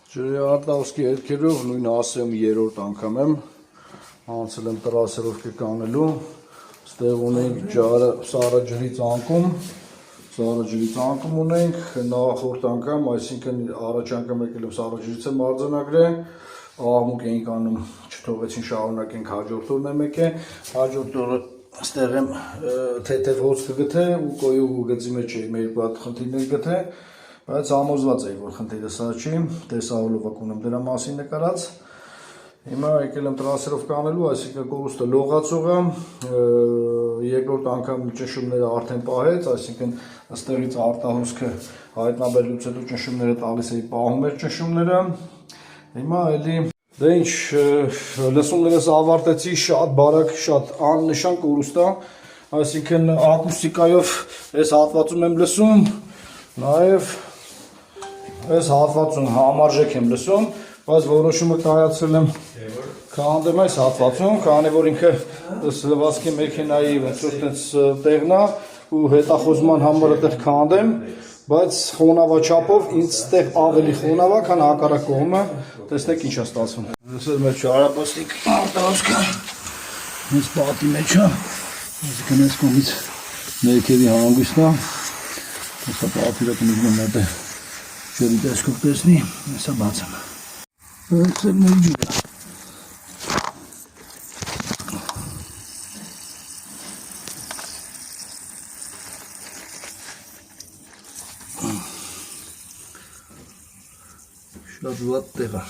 Ջրի արտահոսքի հետքերով նույն ասեմ երրորդ անգամ եմ անցել եմ տրասերովկե կանելու, ստեղ ունենք ջարը սառը ջրի ծանկում ունենք, նախորդ անգամ, այսինքն առաջ անգամ եկել եմ սառը ջրից եմ արձանագրել, աղմուկ էինք անում, չթողեցին շարունակենք հաջորդ օրն եմ եկել, հաջորդ օրը ստեղ եմ թեթև հոց կգթե ու կոյուղու գծի մեջ էի մեր երկու հատ խնդիրներ գթե, բայց համոզված էի, որ խնդիրը սա չի, տեսահոլովակ ունեմ դրա մասին նկարած, հիմա եկել եմ տրասերով կանելու, այսինքն կորուստը լողացող է, երկրորդ անգամ ճնշումները արդեն պահեց, այսինքն ըստեղից արտահոսքը հայտնաբերելուց հետո ճնշումները տալիս էի պահում էր ճնշումները, հիմա էլի դե ինչ լսումներս ավարտեցի, շատ բարակ, շատ աննշան կորուստ է, այսինքն ակուստիկայով այս հատվածում եմ լսում, նաև այս հատվածում համարժեք եմ լսում, բայց որոշումը կայացրել եմ քանդեմ այս հատվածում, քանի որ ինքը լվացքի մեքենայի տեղն է ու հետախոզման համար այդտեղ քանդեմ, բայց խոնավաչափով ինձ ստեղ ավելի խոնավ է, քան հակառակ կողմը, տեսնեք ինչ է ստացվում։ Այսօր մեր չարապաստիկ արտահոսքը հենց պատի մեջ է, այսինքն այս կողմից ներքևի հանգույցն է, հեսա պատիրը կնիգնում մոտ է ջրի տեսքով տեսնի, հեսա բաց եմ։ Այս էլ մեր ջուրը։ Շատ վատ տեղ է։